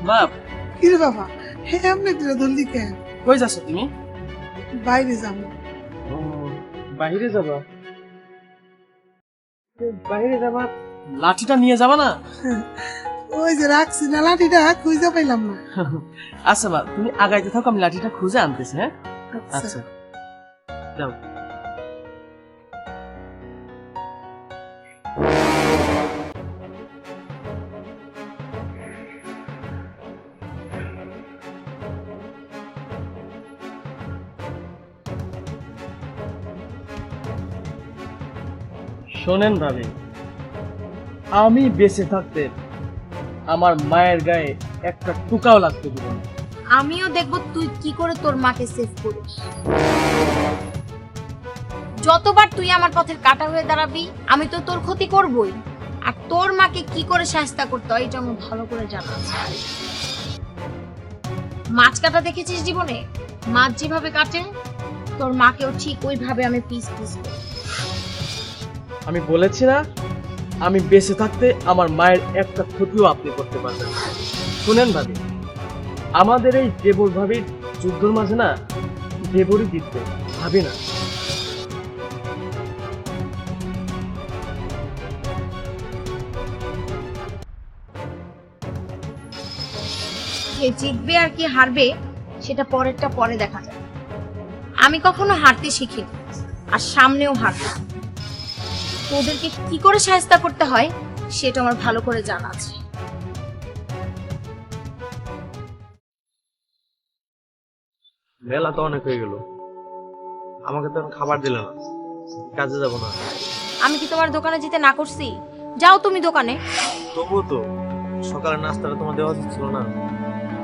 মা কি রে বাবা, হে এমনি দিলে ধরলি কেন? কই যাচ্ছ তুমি? বাইরে যাবো। ও, বাইরে যাবা? বাইরে যাবা, লাঠিটা নিয়ে যাবা না? ওই যে রাখছি না লাঠিটা, খুঁজে পাইলাম না। আচ্ছা মা, তুমি আগাইতে থাকো, আমি লাঠিটা খুঁজে আনতেছি। হ্যাঁ আচ্ছা, যাও। শোনেন ভাবি, আমি বেঁচে থাকতে আমার মায়ের গায়ে একটা টুকাও লাগতে দিব না। আমিও দেখবো তুই কি করে তোর মাকে সেভ করিস। যতবার তুই আমার পথের কাঁটা হয়ে দাঁড়াবি, আমি তো তোর ক্ষতি করবই। আর তোর মাকে কি করে শায়েস্তা করতে হয় এটা আমার ভালো করে জানা আছে। মাছ কাটা দেখেছিস জীবনে? মাছ যেভাবে কাটে, তোর মাকেও ঠিক ওইভাবে আমি পিস পিস করি। আমি বলেছি না, আমি বেঁচে থাকতে আমার মায়ের একটা ক্ষতিও আপনি করতে পারবেন না। শুনেন ভাবি, আমাদের এই দেবর ভাবির যুদ্ধের মাঝে না দেবরই জিতবে, ভাবি না। কে জিতবে আর কি হারবে সেটা পরেরটা পরে দেখা যাবে। আমি কখনো হারতে শিখিনি, আর সামনেও হারবো না। তোদেরকে কি করে শায়েস্তা করতে হয় সেটা আমার ভালো করে জানা আছে। বেলা তো অনেক হয়ে গেল, আমাকে তো খাবার দিলে না, কাজে যাব না। আমি কি তোমার দোকানে যেতে না করছি? যাও তুমি দোকানে। তবুও তো সকালের নাস্তাটা তোমার দেওয়া ছিল না।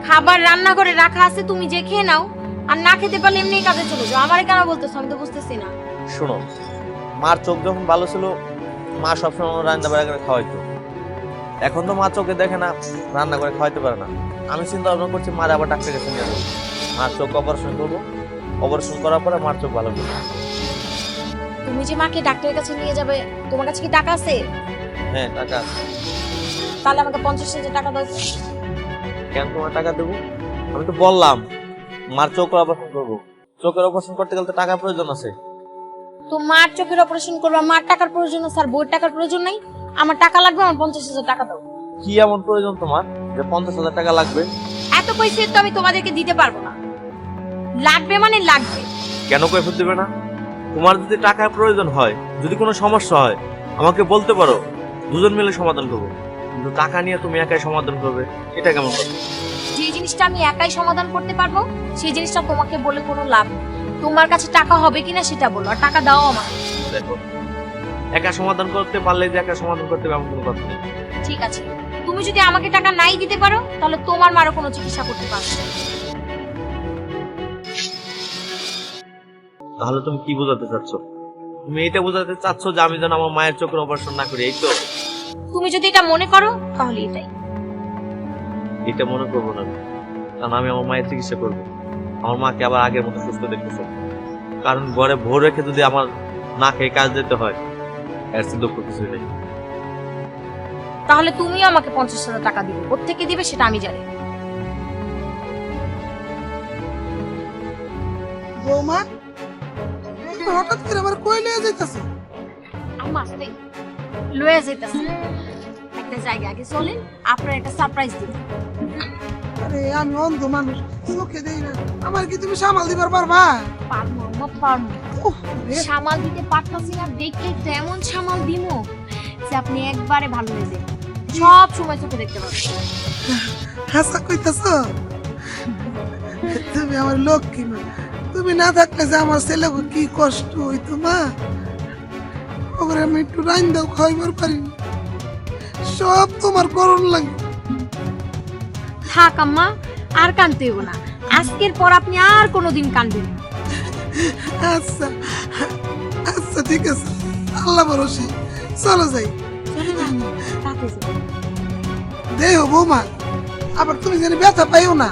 খাবার রান্না করে রাখা আছে, তুমি যে খেয়ে নাও। আর না খেতে পারলে এমনি কাজে চলে যাও। আমারে কেন বলতেছো? আমি তো বুঝতেছি না। শোনো, মার চোখ যখন ভালো ছিল, মা সবসময় রান্না বাড়া করে খাওয়াইতো। এখন তো মা চোখে দেখে না, রান্না করে খাওয়াইতে পারে না। আমি চিন্তা ভাবনা করছি মার আবার ডাক্তার কাছে নিয়ে যাবো। মার চোখ অপারেশন করবো, অপারেশন করার পরে মার চোখ ভালো করবো। তুমি যে মাকে ডাক্তারের কাছে নিয়ে যাবে, তোমার কাছে কি টাকা আছে? হ্যাঁ, টাকা। তাহলে আমাকে 50,000 টাকা দাও। কেন তোমার টাকা দেবো? আমি তো বললাম মার চোখ অপারেশন করবো। চোখের অপারেশন করতে গেলে তো টাকার প্রয়োজন আছে। তো মার চোখের অপারেশন করবা, মার টাকার প্রয়োজন আছে, আর বউয়ের টাকার প্রয়োজন নাই। আমার টাকা লাগবে, আমার 50,000 টাকা দাও। কি এমন প্রয়োজন তোমার যে 50,000 টাকা লাগবে? এত পয়সা তো আমি তোমাদেরকে দিতে পারবো না। লাগবে মানে লাগবে। কেন কৈফিয়ত দিবে না? তোমার যদি টাকার প্রয়োজন হয়, যদি কোনো সমস্যা হয়, আমাকে বলতে পারো, দুজন মিলে সমাধান করবো। কিন্তু টাকা নিয়ে তুমি একাই সমাধান করবে, এটা কেমন কথা? যে জিনিসটা আমি একাই সমাধান করতে পারবো, সেই জিনিসটা তোমাকে বলে কোনো লাভ নেই। তোমার কাছে টাকা হবে কিনা সেটা বলো, আর টাকা দাও আমাকে। দেখো, একা সমাধান করতে পারলে যে একা সমাধান করতে হবে এমন কোনো কথা নেই। ঠিক আছে, তুমি যদি আমাকে টাকা নাই দিতে পারো, তাহলে তোমার মারও কোনো চিকিৎসা করতে পারবে না। তাহলে তুমি কি বোঝাতে চাচ্ছ? তুমি এটা বোঝাতে চাচ্ছ যে আমি যেন আমার মায়ের চোখের অপারেশন না করি, এই তো? তুমি যদি এটা মনে করো তাহলে এটাই। এটা মনে করবো না, কারণ আমি আমার মায়ের চিকিৎসা করবো। আমার মাকে আবার আগের মতো সুস্থ দেখতে চাই। কারণ ঘরে ভোর রেখে যদি আমার না খেয়ে কাজ দিতে হয়, এর চেয়ে দুঃখ কিছুই নেই। তাহলে তুমিও আমাকে 50,000 টাকা দিবে। কোত্থেকে দিবে সেটা আমি জানি। বৌমা, তুমি হঠাৎ করে আমার কই লয়ে যাইতাছো? আম্মা আসতে লয়ে যাইতাছি একটা জায়গা। আগে চলেন, আপনার একটা সারপ্রাইজ দিব। আরে আমি অন্ধ মানুষ, চোখে দেই না। আমার কি তুমি সামাল দিবার পারবা? পারমু আম্মা, পারমু। উফ, রে। সামাল দিতে পারতাছি না দেখে তেমন সামাল দিমু যে আপনি একবারে ভালো হয়ে যাবেন। সব সময় চোখে দেখতে পাবেন। হাসা কইতাছো? তুমি আমার লক্ষ্মী মা। তুমি না থাকলে যে আমার ছেলে কি কষ্ট হইতো মা। ওরে আমি একটু রাইন দাও, খাইবার পারি না। সব তোমার করণ লাগে। থাক আম্মা, আর কাঁদতে হইব না। আজকের পর আপনি আর কোনোদিন কাঁদবেন না। আচ্ছা আচ্ছা, ঠিক আছে, আল্লাহ ভরসা। চলো যাই। চলে না আম্মা, রাতে যাই। দেহ বৌমা, আবার তুমি যেন ব্যথা পাইও না।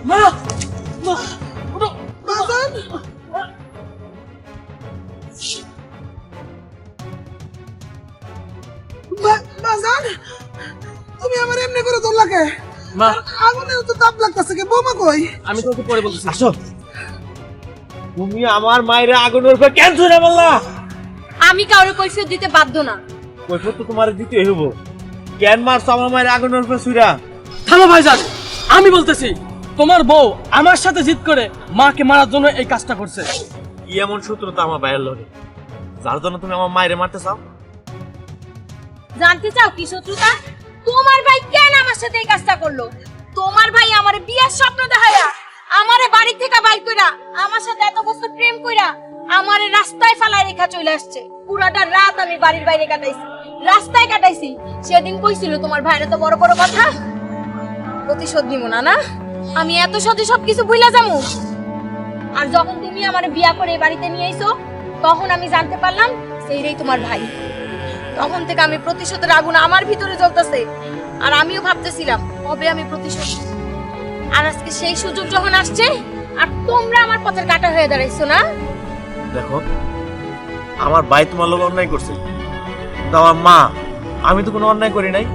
মা, মা, ওঠো। বাজান, তুমি আমার এমনি করে দোলাকে মা আগুনের তো তাপ লাগতেছে কে বৌমা কই আমি তোকে পরে বলতেছি। আসো, তুমি আমার মায়ের আগুনের উপর কেন ছুঁড়ে বললা? আমি কাউরে কৈফিয়ত দিতে বাধ্য না। কৈফিয়ত তো তোমার দিতে হইব। কেন মারছো আমার মায়ের আগুনের উপর ছুঁড়া? থামো ভাইজান, আমি বলতেছি তোমার বউ আমার সাথে জিদ করে মাকে মারার জন্য এই কাজটা করছে। কি এমন শত্রুতা আমার ভাইয়ের লগে যার জন্য তুমি আমার মায়ের মারতে চাও? জানতে চাও কি শত্রুতা? তোমার ভাই কেন আমার সাথে এই কাজটা করলো? তোমার ভাই আমারে বিয়ার স্বপ্ন দেখায়া আমারে বাড়ি থেকে বাইর কইরা আমার সাথে এত বছর প্রেম কইরা আমারে রাস্তায় ফালায় রেখা চলে আসছে। পুরাটা রাত আমি বাড়ির বাইরে কাটাইছি, রাস্তায় কাটাইছি। সেদিন কইছিল তোমার ভাইরা তো বড় বড় কথা, প্রতিশোধ নিব না। না আমি এত সহজে সবকিছু ভুলে যাবো? আর যখন তুমি আমারে বিয়া করে এই বাড়িতে নিয়ে আইছো তখন আমি জানতে পারলাম সেইটাই তোমার ভাই। তখন থেকে আমি প্রতিশোধের আগুন আমার ভিতরে জ্বলতেছে, আর আমিও ভাবতেছিলাম কবে আমি প্রতিশোধ নিব। আর আজকে সেই সুযোগ যখন আসছে আর তোমরা আমার পথের কাঁটা হয়ে দাঁড়াইছো। না দেখো, আমার ভাই তোমার লোক অন্যায় করছে, কিন্তু আমার মা, আমি তো কোনো অন্যায় করি নাই।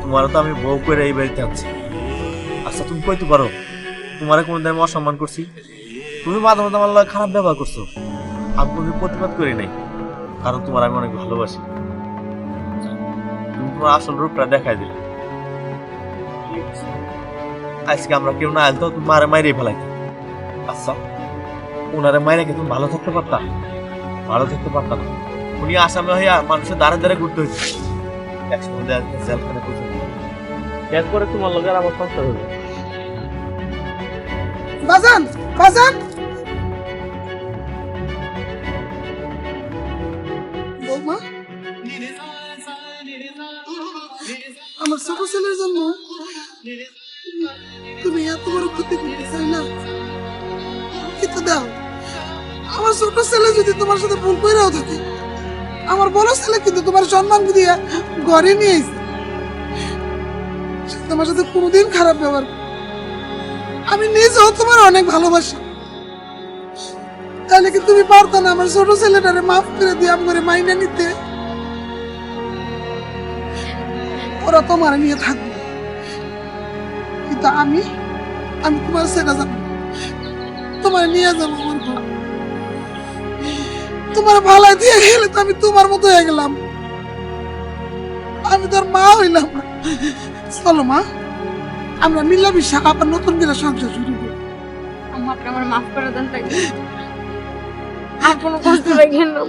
তোমারও তো আমি বউ করে এই বাড়িতে আনছি। আচ্ছা তুমি কইতে পারো তোমার কোনদিন আমি অসম্মান করছি? তুমি মাঝে মাঝে আমার লগে খারাপ ব্যবহার করছো, আমি কোনো প্রতিবাদ করি নাই, কারণ তোমার আমি অনেক ভালোবাসি। তুমি তোমার আসল রূপটা দেখাই দিলে। আজকে আমরা কেউ না আসতো তুমি মারে মাইরে ফেলাইতে। আচ্ছা ওনারে মাইরে কি তুমি ভালো থাকতে পারতা? ভালো থাকতে পারতাম না। উনি আসামে হইয়া মানুষের দ্বারে দ্বারে ঘুরতে হইছে, একসময় জেলখানে পর্যন্ত। এরপরে তোমার লগে আর আমার সংসার হলো। বাজান বাজান বৌমা, আমার ছোট ছেলের জন্য তুমি এত বড় ক্ষতি করতে চাই না? কিন্তু দাও, আমার ছোট ছেলে যদি তোমার সাথে ভুল কইরাও থাকে, আমার বড় ছেলে কিন্তু তোমার সম্মান দিয়ে ঘরে নিয়ে এসে তোমার সাথে কোনোদিন খারাপ ব্যবহার করে। আমি নিজেও তোমার অনেক ভালোবাসি, তাহলে কি তুমি পারতো না আমার ছোট ছেলেটারে মাফ করে দিয়ে আমার মাইনে নিতে? ওরা তোমার নিয়ে থাকবে, কিন্তু আমি তোমার ছেলে যাবো, তোমার নিয়ে যাবো আমার ঘর। তোমার ভালো দিয়ে গেলে তো আমি তোমার মতো হয়ে গেলাম, আমি তোর মা হইলাম না। চলো মা, আমরা মিলামিশা আবার নতুন করে সংসার শুরু করি। আমাকে আমার মাফ করে দেন, তাই আর কোনো কষ্ট রাখেন না।